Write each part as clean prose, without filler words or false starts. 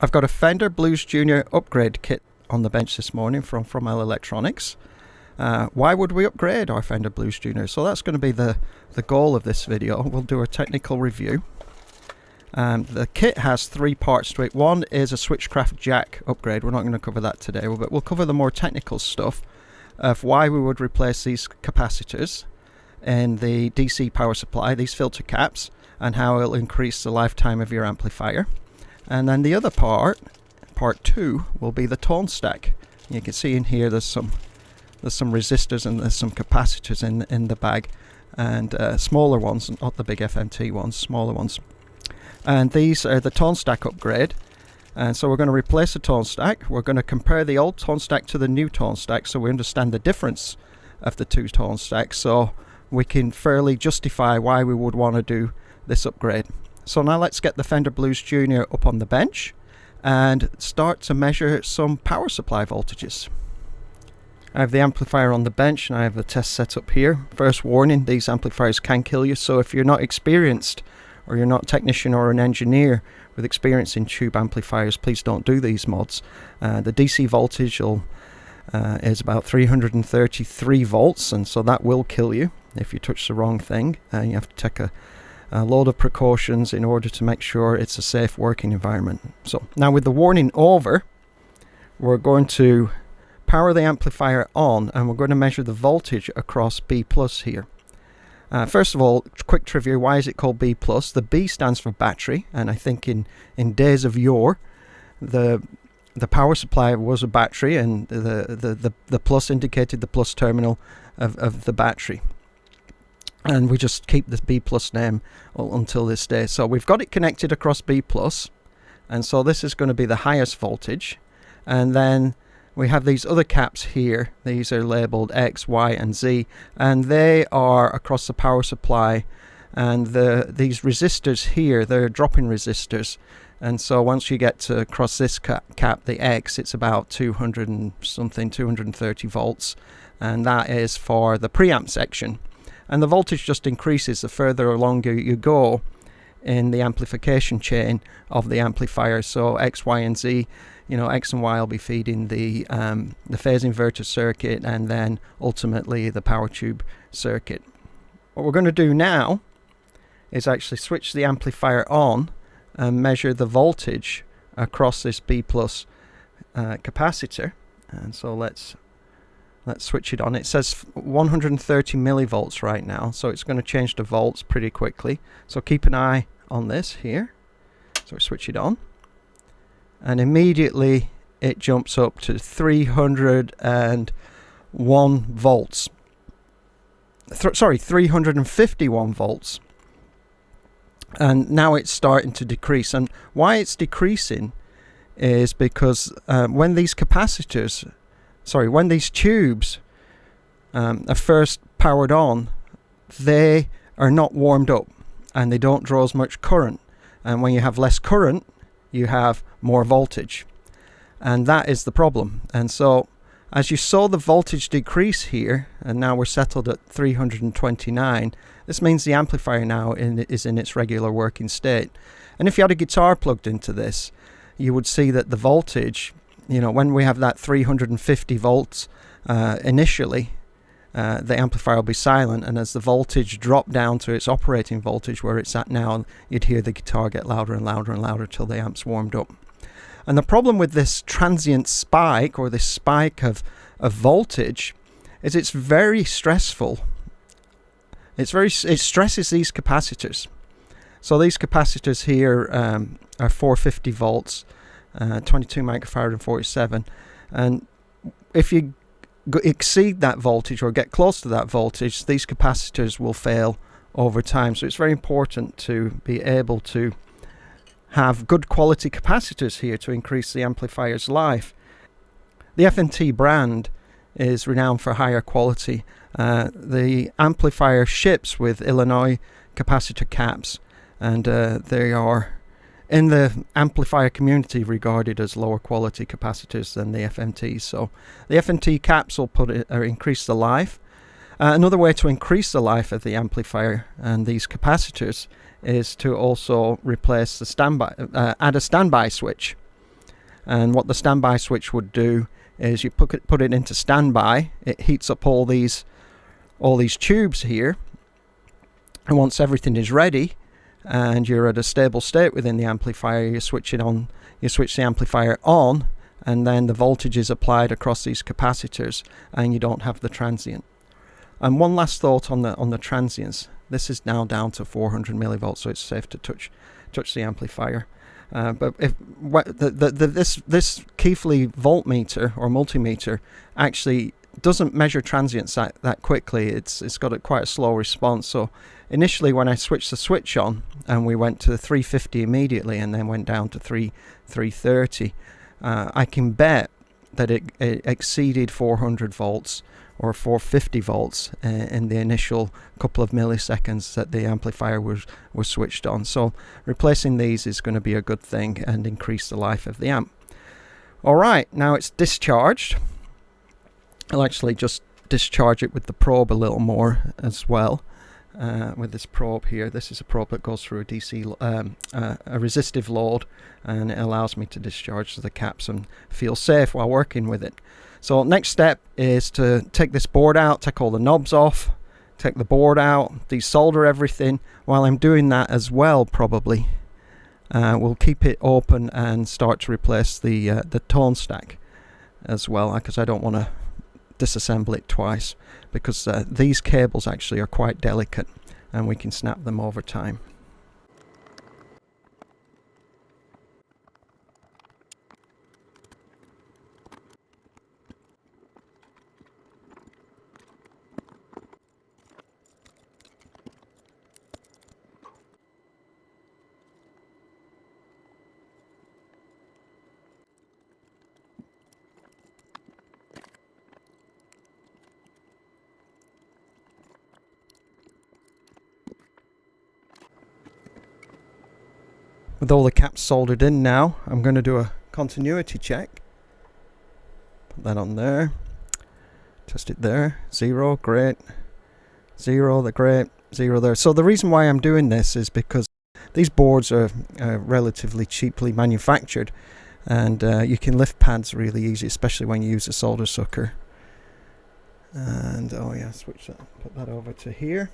I've got a Fender Blues Junior Upgrade Kit on the bench this morning from Fromel Electronics. Why would we upgrade our Fender Blues Junior? So that's going to be the goal of this video. We'll do a technical review. The kit has three parts to it. One is a switchcraft jack upgrade. We're not going to cover that today, but we'll cover the more technical stuff of why we would replace these capacitors in the DC power supply, these filter caps, and how it'll increase the lifetime of your amplifier. And then the other part two, will be the tone stack. You can see in here there's some resistors and there's some capacitors in the bag, and smaller ones, not the big FMT ones, smaller ones. And these are the tone stack upgrade. And so we're going to replace the tone stack. We're going to compare the old tone stack to the new tone stack so we understand the difference of the two tone stacks, so we can fairly justify why we would want to do this upgrade. So now let's get the Fender Blues Junior up on the bench and start to measure some power supply voltages. I have the amplifier on the bench and I have the test set up here. First warning, these amplifiers can kill you, so if you're not experienced or you're not a technician or an engineer with experience in tube amplifiers, please don't do these mods. The DC voltage is about 333 volts, and so that will kill you if you touch the wrong thing. You have to take a load of precautions in order to make sure it's a safe working environment. So now, with the warning over, we're going to power the amplifier on and we're going to measure the voltage across B plus here. First of all, quick trivia, why is it called B plus? The B stands for battery, and I think in days of yore, the power supply was a battery, and the plus indicated the plus terminal of the battery. And we just keep the B plus name until this day. So we've got it connected across B plus, and so this is going to be the highest voltage. And then we have these other caps here. These are labeled X, Y, and Z, and they are across the power supply. And these resistors here, they're drop-in resistors. And so once you get to across this cap, the X, it's about 200 and something, 230 volts. And that is for the preamp section. And the voltage just increases the further along you go in the amplification chain of the amplifier. So X, Y, and Z, X and Y will be feeding the phase inverter circuit, and then ultimately the power tube circuit. What we're going to do now is actually switch the amplifier on and measure the voltage across this B plus capacitor. And so let's switch it on. It says 130 millivolts right now, so it's going to change to volts pretty quickly. So keep an eye on this here. So we switch it on, and immediately it jumps up to 301 volts. 351 volts. And now it's starting to decrease. And why it's decreasing is because when these tubes are first powered on, they are not warmed up and they don't draw as much current. And when you have less current, you have more voltage. And that is the problem. And so as you saw the voltage decrease here, and now we're settled at 329, this means the amplifier now is in its regular working state. And if you had a guitar plugged into this, you would see that the voltage, when we have that 350 volts initially, the amplifier will be silent, and as the voltage dropped down to its operating voltage where it's at now, you'd hear the guitar get louder and louder and louder till the amp's warmed up. And the problem with this transient spike, or this spike of voltage, is it's very stressful. It stresses these capacitors. So these capacitors here are 450 volts, 22 microfarad and 47. And if you exceed that voltage or get close to that voltage, these capacitors will fail over time. So it's very important to be able to have good quality capacitors here to increase the amplifier's life. The FMT brand is renowned for higher quality. The amplifier ships with Illinois capacitor caps, and they are in the amplifier community regarded as lower quality capacitors than the FMTs. So the FMT caps will increase the life. Another way to increase the life of the amplifier and these capacitors is to also replace the standby, add a standby switch. And what the standby switch would do is you put it into standby. It heats up all these tubes here, and once everything is ready and you're at a stable state within the amplifier, you switch the amplifier on, and then the voltage is applied across these capacitors, and you don't have the transient. And one last thought on the transients. This is now down to 400 millivolts, so it's safe to touch the amplifier. But if this Keithley voltmeter or multimeter actually doesn't measure transients that quickly. It's got quite a slow response. So initially, when I switched the switch on and we went to 350 immediately, and then went down to 330, I can bet that it exceeded 400 volts or 450 volts in the initial couple of milliseconds that the amplifier was switched on. So replacing these is going to be a good thing and increase the life of the amp. Alright, now it's discharged. I'll actually just discharge it with the probe a little more as well. With this probe here, this is a probe that goes through a DC, a resistive load, and it allows me to discharge the caps and feel safe while working with it. So next step is to take this board out, take all the knobs off, take the board out, desolder everything. While I'm doing that as well, probably we'll keep it open and start to replace the tone stack as well, because I don't want to disassemble it twice, because these cables actually are quite delicate and we can snap them over time. With all the caps soldered in now, I'm going to do a continuity check. Put that on there. Test it there. 0, great. 0, the great. 0 there. So the reason why I'm doing this is because these boards are relatively cheaply manufactured, and you can lift pads really easy, especially when you use a solder sucker. And oh yeah, switch that. Put that over to here.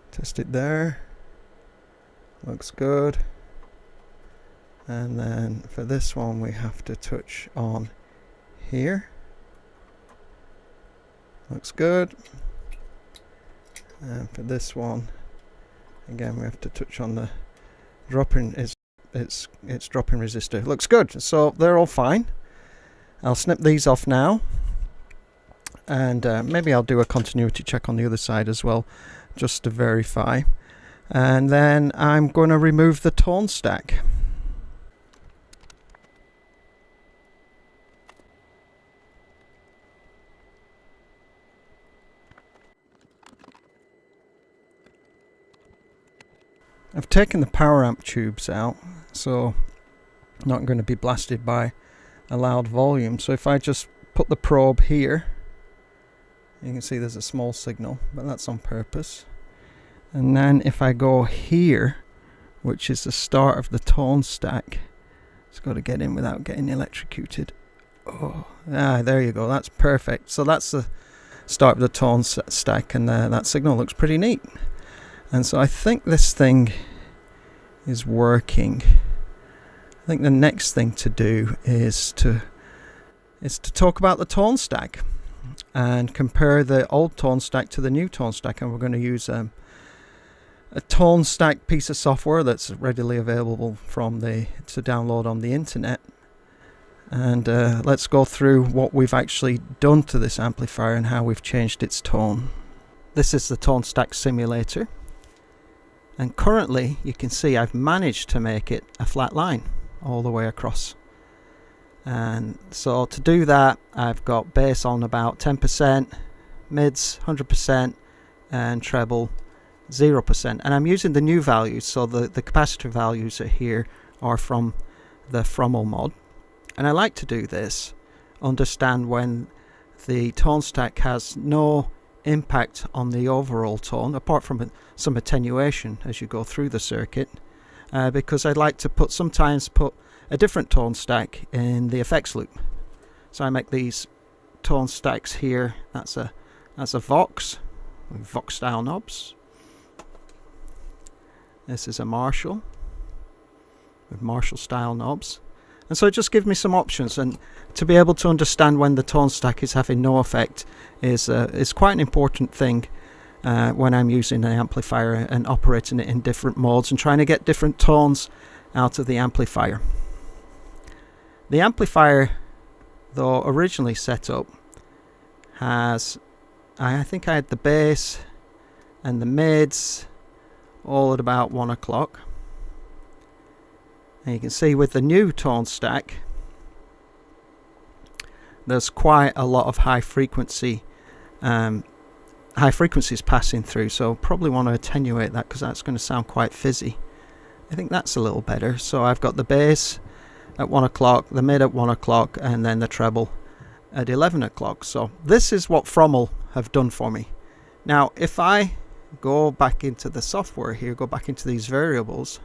Test it there. Looks good. And then for this one we have to touch on here. Looks good. And for this one, again, we have to touch on the drop-in. It's drop-in resistor. Looks good. So they're all fine. I'll snip these off now, and maybe I'll do a continuity check on the other side as well, just to verify. And then I'm going to remove the tone stack. I've taken the power amp tubes out, so I'm not going to be blasted by a loud volume. So if I just put the probe here, you can see there's a small signal, but that's on purpose. And then if I go here, which is the start of the tone stack, it's got to get in without getting electrocuted. Oh, there you go. That's perfect. So that's the start of the tone stack, and that signal looks pretty neat. And so I think this thing is working. I think the next thing to do is to talk about the tone stack and compare the old tone stack to the new tone stack. And we're going to use a tone stack piece of software that's readily available to download on the internet. And let's go through what we've actually done to this amplifier and how we've changed its tone. This is the tone stack simulator, and currently you can see I've managed to make it a flat line all the way across. And so to do that, I've got bass on about 10%, mids 100%, and treble 0%. And I'm using the new values, so the capacitor values are from the Fromel mod. And I like to do this, understand when the tone stack has no impact on the overall tone, apart from some attenuation as you go through the circuit. because I'd like to sometimes put a different tone stack in the effects loop. So I make these tone stacks here. That's a Vox with Vox style knobs. This is a Marshall with Marshall style knobs. And so it just gives me some options, and to be able to understand when the tone stack is having no effect is quite an important thing when I'm using an amplifier and operating it in different modes and trying to get different tones out of the amplifier. The amplifier, though originally set up, has, I think I had the bass and the mids all at about 1 o'clock. And you can see with the new tone stack, there's quite a lot of high frequencies passing through, so probably want to attenuate that because that's going to sound quite fizzy. I think that's a little better. So I've got the bass at 1 o'clock, the mid at 1 o'clock, and then the treble at 11 o'clock. So this is what Fromel have done for me. Now if I go back into the software here, go back into these variables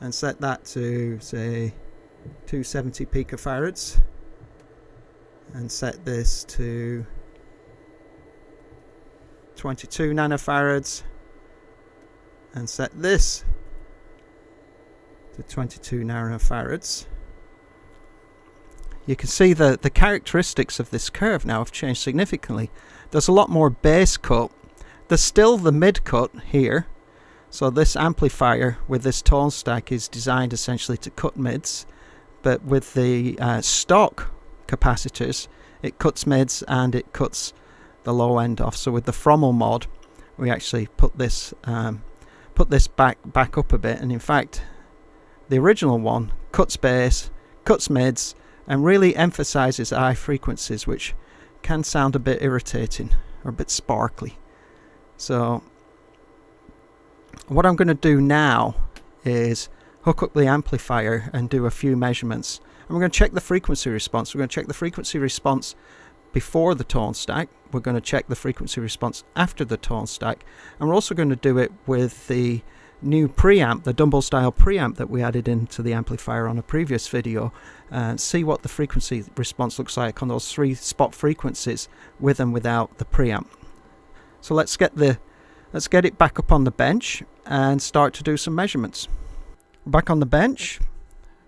and set that to say 270 picofarads and set this to 22 nanofarads and set this to 22 nanofarads, you can see the characteristics of this curve now have changed significantly. There's a lot more bass cut. There's still the mid cut here. So this amplifier with this tone stack is designed essentially to cut mids, but with the stock capacitors, it cuts mids and it cuts the low end off. So with the Fromel mod, we actually put this back up a bit, and in fact the original one cuts bass, cuts mids, and really emphasizes high frequencies, which can sound a bit irritating or a bit sparkly. So what I'm going to do now is hook up the amplifier and do a few measurements. And we're going to check the frequency response. We're going to check the frequency response before the tone stack. We're going to check the frequency response after the tone stack. And we're also going to do it with the new preamp, the Dumble style preamp that we added into the amplifier on a previous video, and see what the frequency response looks like on those 3 spot frequencies with and without the preamp. So let's get it back up on the bench and start to do some measurements. Back on the bench,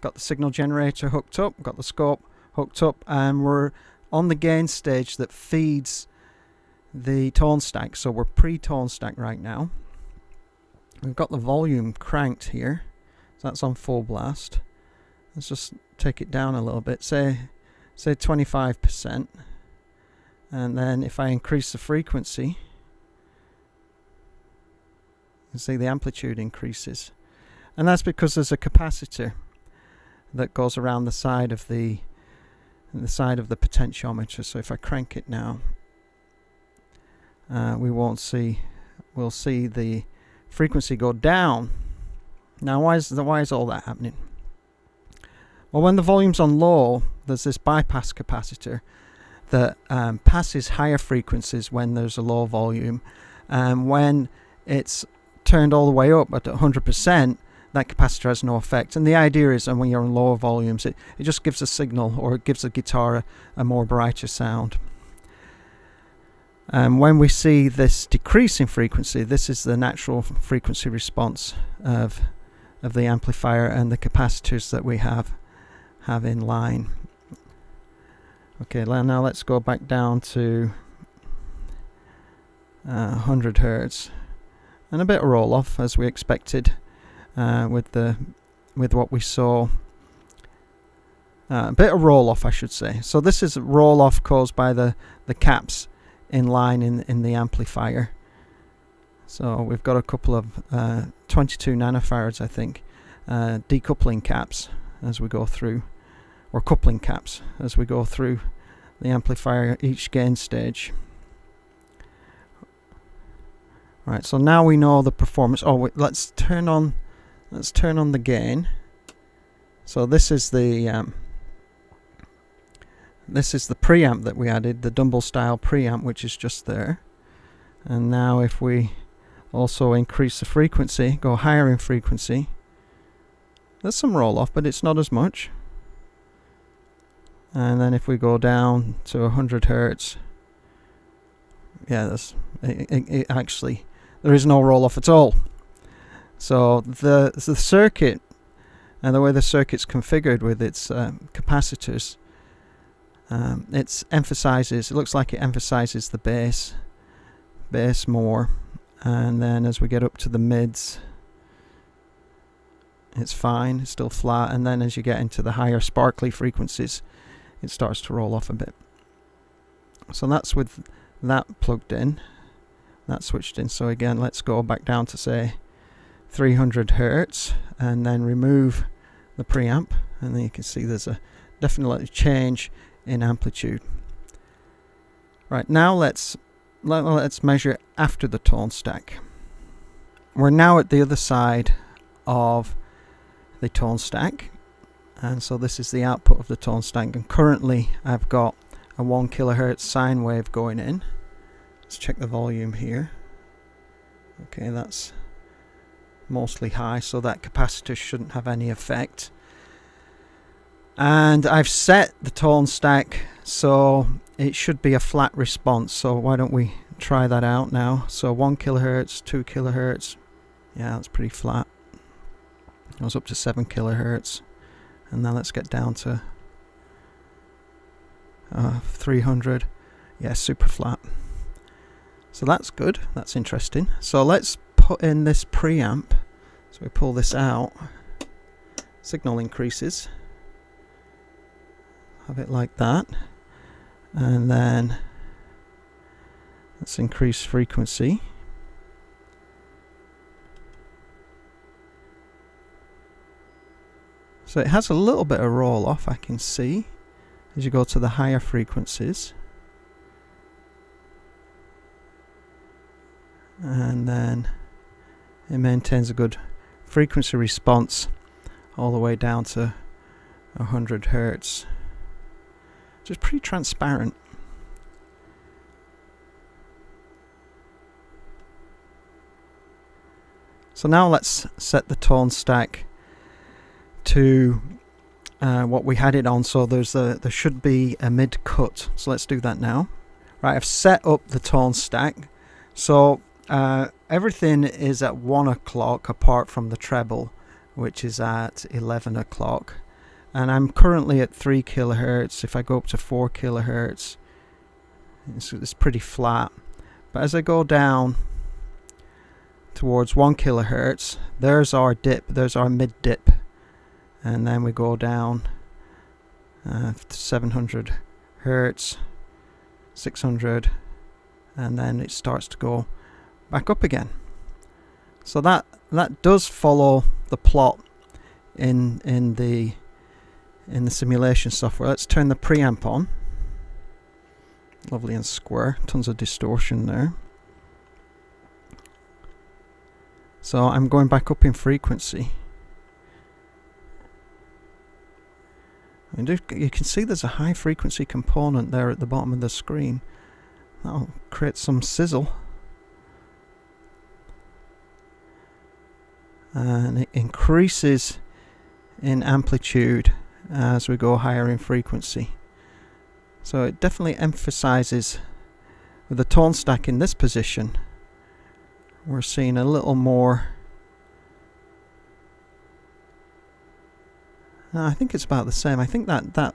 got the signal generator hooked up, got the scope hooked up, and we're on the gain stage that feeds the tone stack. So we're pre-tone stack right now. We've got the volume cranked here, so that's on full blast. Let's just take it down a little bit, say 25%, and then if I increase the frequency, you see the amplitude increases, and that's because there's a capacitor that goes around the side of the potentiometer. So if I crank it now, we'll see the frequency go down. Now why is all that happening? Well, when the volume's on low, there's this bypass capacitor that passes higher frequencies when there's a low volume, and when it's turned all the way up at 100%, that capacitor has no effect. And the idea is, and when you're on lower volumes, it just gives a signal, or it gives the guitar a more brighter sound. And when we see this decrease in frequency, this is the natural frequency response of the amplifier and the capacitors that we have in line. Okay, now let's go back down to 100 Hertz, and a bit of roll off as we expected with what we saw. A bit of roll off, I should say. So this is roll off caused by the caps in line in the amplifier. So we've got a couple of 22 nanofarads, I think, decoupling caps as we go through, or coupling caps as we go through the amplifier each gain stage. Right, so now we know the performance. Oh, wait, let's turn on the gain. So this is the preamp that we added, the Dumble style preamp, which is just there. And now if we also increase the frequency, go higher in frequency, There's some roll off, but it's not as much. And then if we go down to 100 Hertz, yeah, it actually, there is no roll off at all. So the circuit and the way the circuit's configured with its capacitors, it looks like it emphasizes the bass more, and then as we get up to the mids, it's fine, it's still flat, and then as you get into the higher sparkly frequencies, it starts to roll off a bit. So that's with that plugged in, that switched in. So again, let's go back down to say 300 Hertz and then remove the preamp, and then you can see there's a definite change in amplitude. Right, now let's measure after the tone stack. We're now at the other side of the tone stack, and so this is the output of the tone stack, and currently I've got a 1 kilohertz sine wave going in. Let's check the volume here. Okay, that's mostly high, so that capacitor shouldn't have any effect. And I've set the tone stack so it should be a flat response, so why don't we try that out now. So 1 kilohertz, 2 kilohertz, yeah, that's pretty flat. Goes up to 7 kilohertz, and now let's get down to 300. Yeah, super flat. So that's good, that's interesting. So let's put in this preamp. So we pull this out, signal increases, have it like that, and then let's increase frequency. So it has a little bit of roll off, I can see, as you go to the higher frequencies. And then it maintains a good frequency response all the way down to 100 Hertz. Just pretty transparent. So now let's set the tone stack to what we had it on. So there should be a mid cut. So let's do that now. Right, I've set up the tone stack. So everything is at 1 o'clock apart from the treble, which is at 11 o'clock. And I'm currently at 3 kilohertz. If I go up to 4 kilohertz, it's pretty flat. But as I go down towards 1 kilohertz, there's our dip, there's our mid dip. And then we go down to 700 hertz, 600, and then it starts to go back up again. So that does follow the plot in the simulation software. Let's turn the preamp on. Lovely and square, tons of distortion there. So I'm going back up in frequency. And you can see there's a high frequency component there at the bottom of the screen. That'll create some sizzle. And it increases in amplitude as we go higher in frequency. So it definitely emphasizes, with the tone stack in this position, we're seeing a little more. I think it's about the same. I think that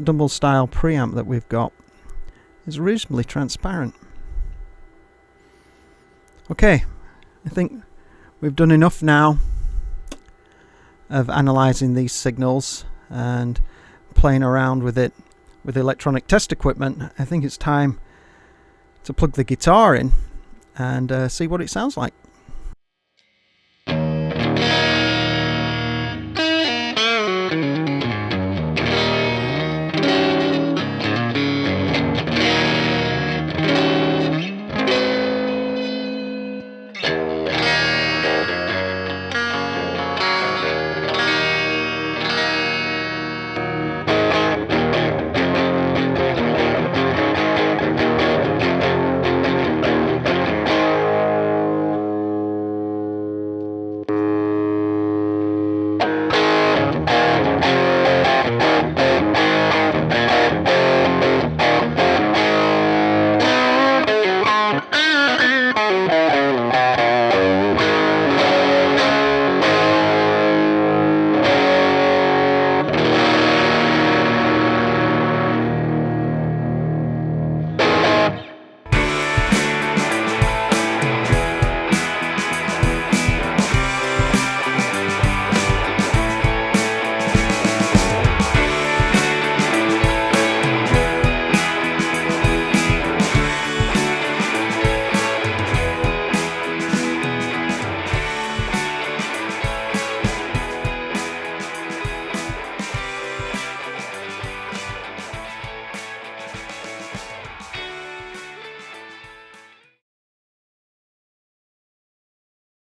double style preamp that we've got is reasonably transparent. Okay, I think we've done enough now of analyzing these signals and playing around with it with electronic test equipment. I think it's time to plug the guitar in and see what it sounds like.